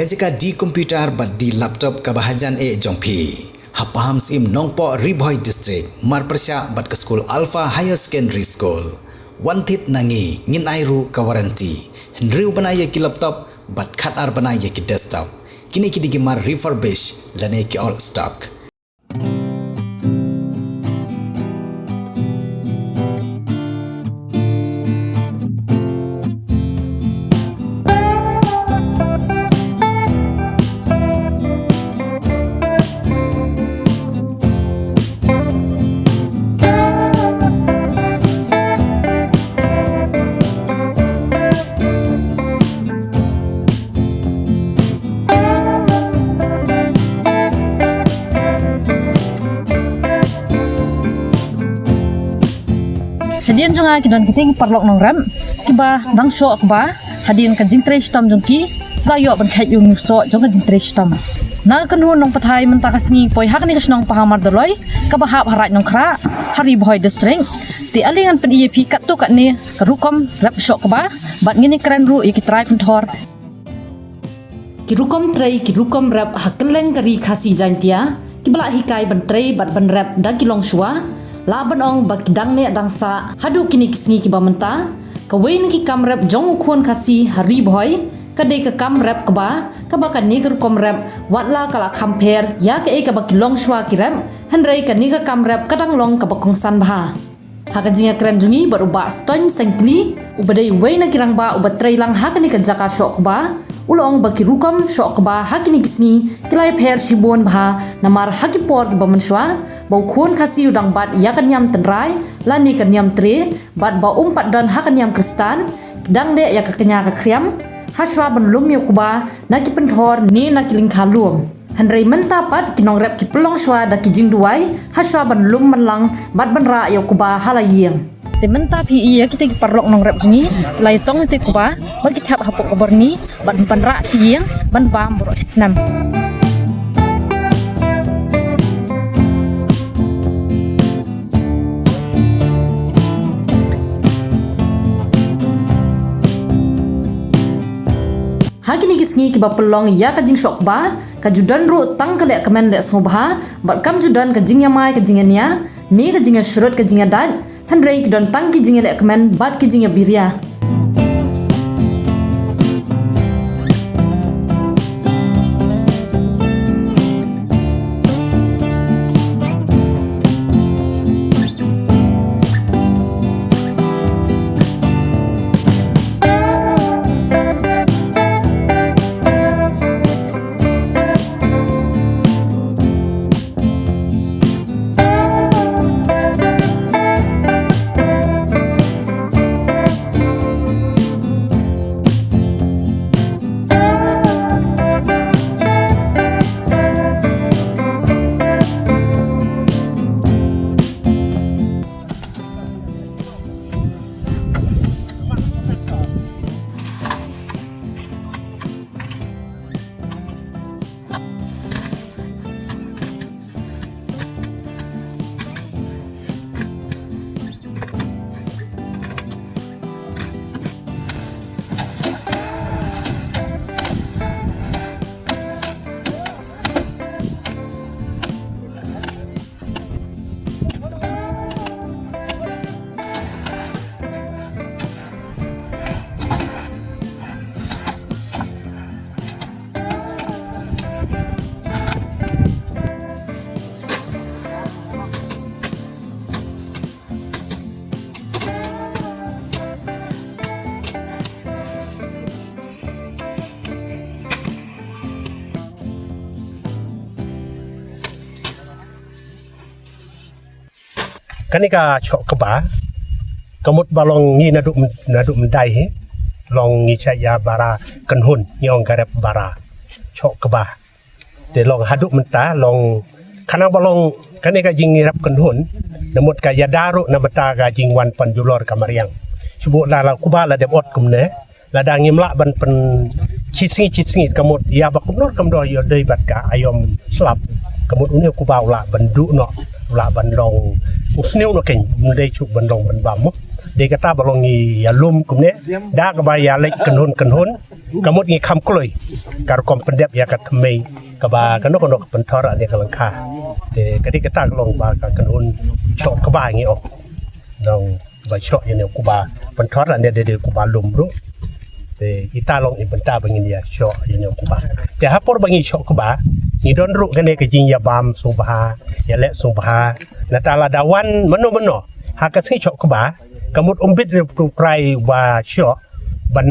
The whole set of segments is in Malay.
Kajika di komputer bat di laptop kabahajan jongpi. Hapaham sim nongpo Riboy District marpersya bat ke school Alpha Higher Secondary School. Wantit nangi ngin airu kawaranti. Hendriu banaya ki laptop bat khatar banaya ki desktop. Kini ki digimar refurbish lane ki all stock. Sedian junga kidan kiting parlok nong ram kiba dang so kiba hadin kan jing tres tam jongki rayo ban khat yung so jong kan jing tres tam na kan hu nong pathai mentakas ngi poi hak ni kasnong pahamar doloi kaba hap harat nong khra hari Boy District ti alingan pen EAP kat tu kat ni karukom rap so kiba bat ngini kran ru iki trai pentor kirukom trai kirukom rap hakeleng kari khasi jantia kibala hikai ban trai bat ban rap dan kilong shua laban ong bak dang ne dang sa hadu kini kisngi kiba menta kawain ki kam rap jong khon khasi hari Boy kadai ka kam rap kaba kaba kan ni kom rap watla kala compare ya ka e kaba kilong shwa ki rap hanrei kan ni ka kam rap kadang long kaba kongsan bha hakajinga kren jungi baruba ston sengkli ubadai waina kirang ba ubatrai lang hakani ka jaka shok ba ulong baki rukom shok ba hakini kisni kilai pher shibon bha namar hakipor ki bamanshwa bau khon khasi udang bat ya kan yam tenrai lani kan yam tre bat ba umpat dan hakan yam kristan dang de ya ka kenya ka kriam haswa ban lum yokuba naki penthor ni naki lingkhalum hanrei menta pat kinong rep ki pelong shwa da ki jingduai haswa ban lum manlang bat ban ra yokuba halayiem te menta pi iya kita ki parlok nong rep ni lai tong te kuba bat ki thap hapok kobor ni bat ban ra sieng ban bam boro snam Hakini kisngi kiba pelong ya kajing shok ba kajudan ru tang kale kemen le sobha bat kam judan kajing yamai kajingnya ni kajingnya surut kajingnya dad hanrei kidon tang kijingnya le kemen bat kijingnya birya kanika chok keba kamut balong ni naduk mendai he long ni chaya bara kenhun nyong garep bara chok keba de long haduk menta long kana balong kanika jing rap kenhun namut ka yadaru namata ga jing wan panjulor kamariang subu la kuba la dem ot kumne la dang ngimla ban pen cisngi kamut ya bakumnor kamdor yo dei bat ka ayom slap kamut uni kuba la bandu no la ban long usniu no ken mundai chu ban long ban bam dia kata balong ni ya lum kumne da ka ba ya lek kenhun kamut ni kham kloi kar kom pendep ya ka thmei ka ba kan no pentor ane ka langka te kadi kata long ba ka kenhun chok ka ba ngi ok dong ba chok ya ne ku ba pentor ane de ku ba lum bro te ita long i benta bangin ya chok ya ne ku ba te hapor bangi chok ka ba ni don ru kan ne ka jing ya bam subha ya le subha na tala dawan meno hakaski chok ka ba kamut umbit tu prai wa syok ban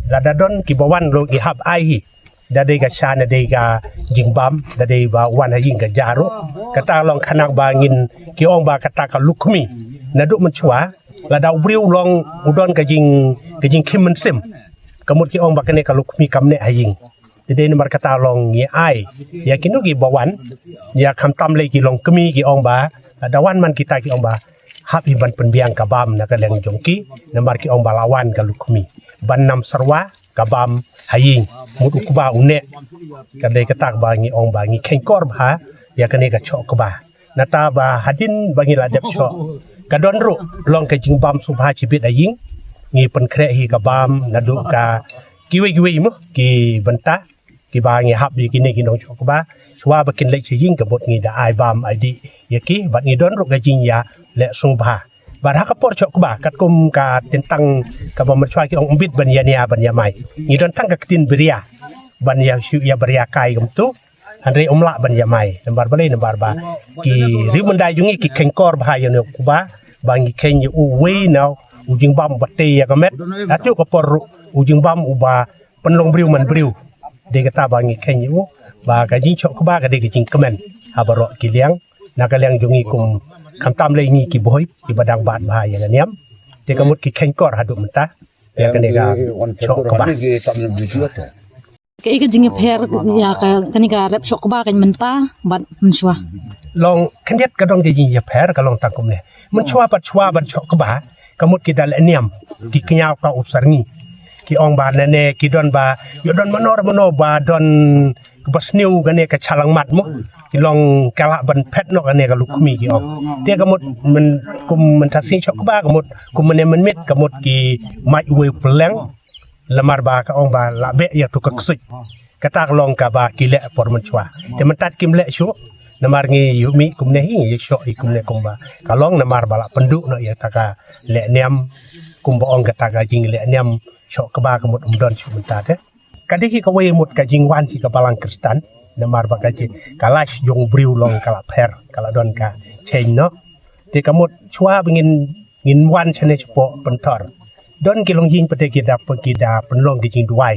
dadadon ki bawan lo ki hab ai dadai ga chana dai ga jingbam dadai ba wan ha yin ga jaro kata long khanak ba ngin ki ong ba kata ka lukmi nadu man chwa la daw briu long udon ga jing khimen sim kamut ki ong ba kane ka lukmi kamne ha yin dadai nomor kata long ngi ai ya kinu ki bawan ya kham tam le ki long kmi ki ong ba dawan man kita ki ong ba hab iban penbiang kabam na kaleng jongki namar ki ong balawan kalukmi ban nam sarwa kabam haying mudu kuba une kadai katak bangi ong bangi kengkor ba ya kane ka chok ba nata ba hadin bangi ladep chok kadon ru long ka jingbam subha chibit aying ngi pen kre hi kabam nadu ka kiwi mo ki benta ki bangi hab di kini kinong chok ba chwa bakin lek ching ka bot ngi da ai bam ai di yaki bat ngi don ru ka jing ya le subha barha ka por chok ba kat kum ka tentang ka ba merchwa ki ong umbit ban ya nia ban ya mai ngi don tang ka tin beria ban ya syu ya beria kai gum tu andre umla ban ya mai nambar balai nambar ba ki ri mundai jungi ki kengkor ba ya ne ku ba bangi ken yu we now ujing bam batte ya ka met atu ka por ujing bam uba penlong briu man briu de kata bangi ken yu ba ka jing chok ba ka de ki jing kemen habaro ki liang na ka liang jungi kum kam tam le ni ki boy ki badang bat bahaya ga niam te kamut ki kengkor hadu menta ya kene ga chok ka ba ke ika jingi pher ya ka kani ka rep chok ba kan menta bat menswa long kendet ka dong ji ya pher ka long tangkum ne mun chwa bat chok ka ba kamut ki dal niam ki knyau ka usarngi ki ong ba ne ki don ba yo don manor ba don basniu gane ka chalang mat mo ki long kala ban pet no gane ka lukmi ki ong te kamut men kum men tasi chok ba kamut kum men mit kamut ki mai we pleng lamar ba ka ong ba la be ya tu ka ksik kata long ka ba ki le por men chwa te men tat kim le shu namar ngi yumi kum ne hi ye sho ikum ne kum ba ka long namar ba la pendu no ya ta ka le niam kum ba ong ka ta ka jing le niam chok ka ba kamut don chu men ta te kadiki ka way mut ka jingwan si ka balang kristan namar ba ka ji kalash jong briu long kala pher kala don ka chen no te kamut chwa ngin wan chane chpo pentor don ki long jing pete ki da penlong ki jing duai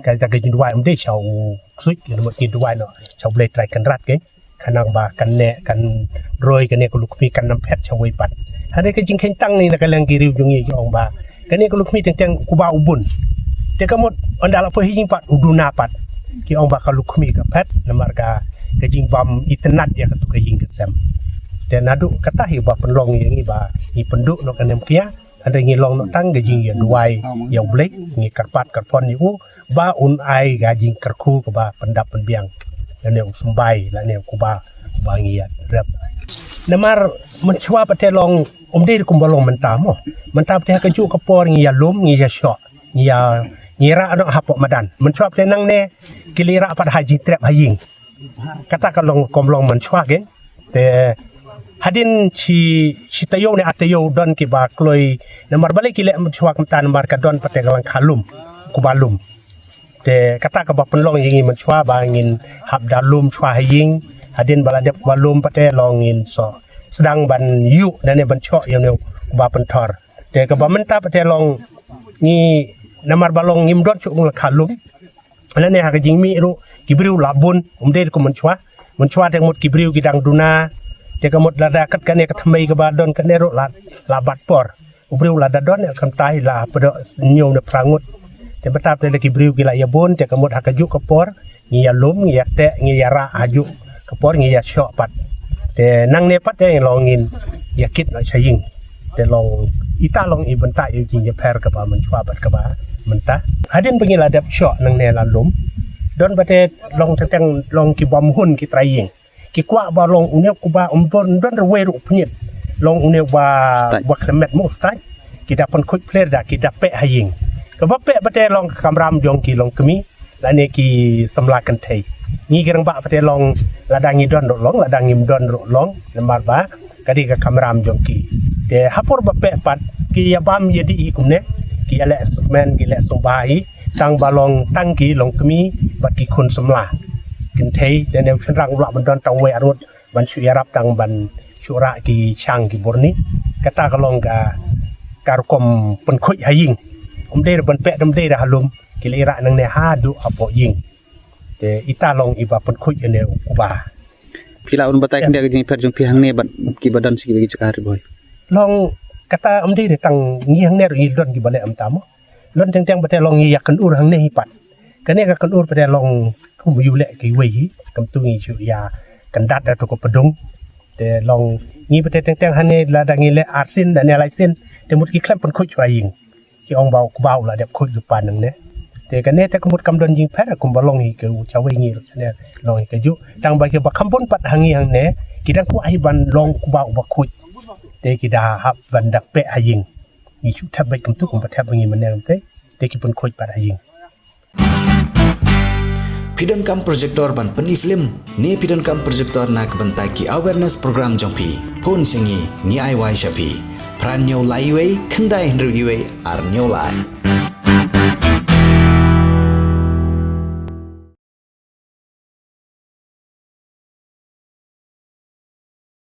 ka ta ki jing duai mde chau suit ki mut ki duai no chau ble trai kan rat ke kanang ba kan ne kan roi kan ne ko lukmi kan nam phet chau wei pat hare ka jing khen tang ni na ka lang ki riu jungi ki ong ba kan ne ko lukmi teng ku ba ubun te kamut andala po hijing pat uduna pat ki ong ba kalukmi ka pet namar ka jing bam itenat ya ka tu ka jing kesem te nadu kata hi ba penlong yang ba ni penduk no kanem kia ada ngi long no tang ga jing ya duai ya blek ngi karpat karpon yu ba un ai ga jing karku ka ba pendap penbiang ne usumbai la ne ku ba ngi ya rep namar menchwa pate long umde kum balong mentamo mentap te ka ju ka por ngi ya lum ngi ya shot ngi ya ngira ada hapok madan mencuap tenang ne kilira pada haji trap haying kata kalong komlong mencuap gen te hadin ci tayo ne atayo don ki ba kloi namar balik kile mencuap mta namar ka don pate galang kalum kubalum te kata ka ba penlong yingi mencuap ba ngin hab dalum chua haying hadin baladep balum pate longin so sedang ban yu dan ne bencok yang ne ba pentor te ka ba menta pate long ni namar balong ngimdot chuk ngla khalum ala ne ha ka jingmi ru kibriu labun umde ko menchwa te mut kibriu gidang duna te ka mut lada kat kane ka thamai ka ba don kane ru la bat por ubriu lada don ne kam tai la pedo nyu ne prangut te betap te kibriu gila ya bon te ka mut ha ka juk ka por ngi ya lum ngi ya te ngi ya ra aju ka por ngi ya shok pat te nang ne pat te longin ya kit no chaying te long ita long i benta yu jing ya per ka ba menchwa bat ka ba menta hadin bengil adap syok nang ne lalum don bate long teng long ki bom hun ki traying ki kwa ba long une ku ba don re ru pnyet long une ba klemet mo stai kita pun kuit player dah kita pe haying kebab pe bate long kamram jong ki long kemi la ne ki samla kan thai ni gerang ba bate long ladangi don long ladangi don long lembar ba kadi ka kamram jong ki de hapur ba pe pat ki yabam yedi ikumne ki ale men ki le sumbai tang balong tang ki long kemi bat ki kun samla kan thai de ne senrang la ban don tang we arut ban shu yarap tang ban syura ki chang ki borni kata kalong ka karkom pen khoi haying de ban pe dam de dah halum kilira nang ne ha du apo ying te ita long iba pen khoi ne uba pila un batai kan dia jing per jong pihang ne ban ki badan sigi bagi cakar boy long kata de tang ngiang ne ri don ki bale am tamo lon teng teng bate long yakan ur hang ne hipat kane ka kan ur bate long kum yu le ki wei kam tu ngi chu ya kan dat da to ko pedung te long ngi bate teng teng hane la da ngi le arsin da ne lai sin te mut ki klem pen khoi chwa ying ki ong bau ku bau la dep khoi ju pan nang ne te kan ne te kumut kam don jing pher kum balong hi ke chaw wei ngi ne long ke ju tang ba ke ba kampun pat hangi hang ne ki dang ku ai ban long ku bau ba khoi te ki da hab ban dak pe haying ni chu thab bai kam tu kum pa thab ngi man ne te ki pen khoi pat haying Pidon kam projector ban peni film ne pidon kam projector nak bentai ki awareness program jongpi phone singi ni ai wai shapi pran nyau lai wei khandai hndru iwe ar nyau lai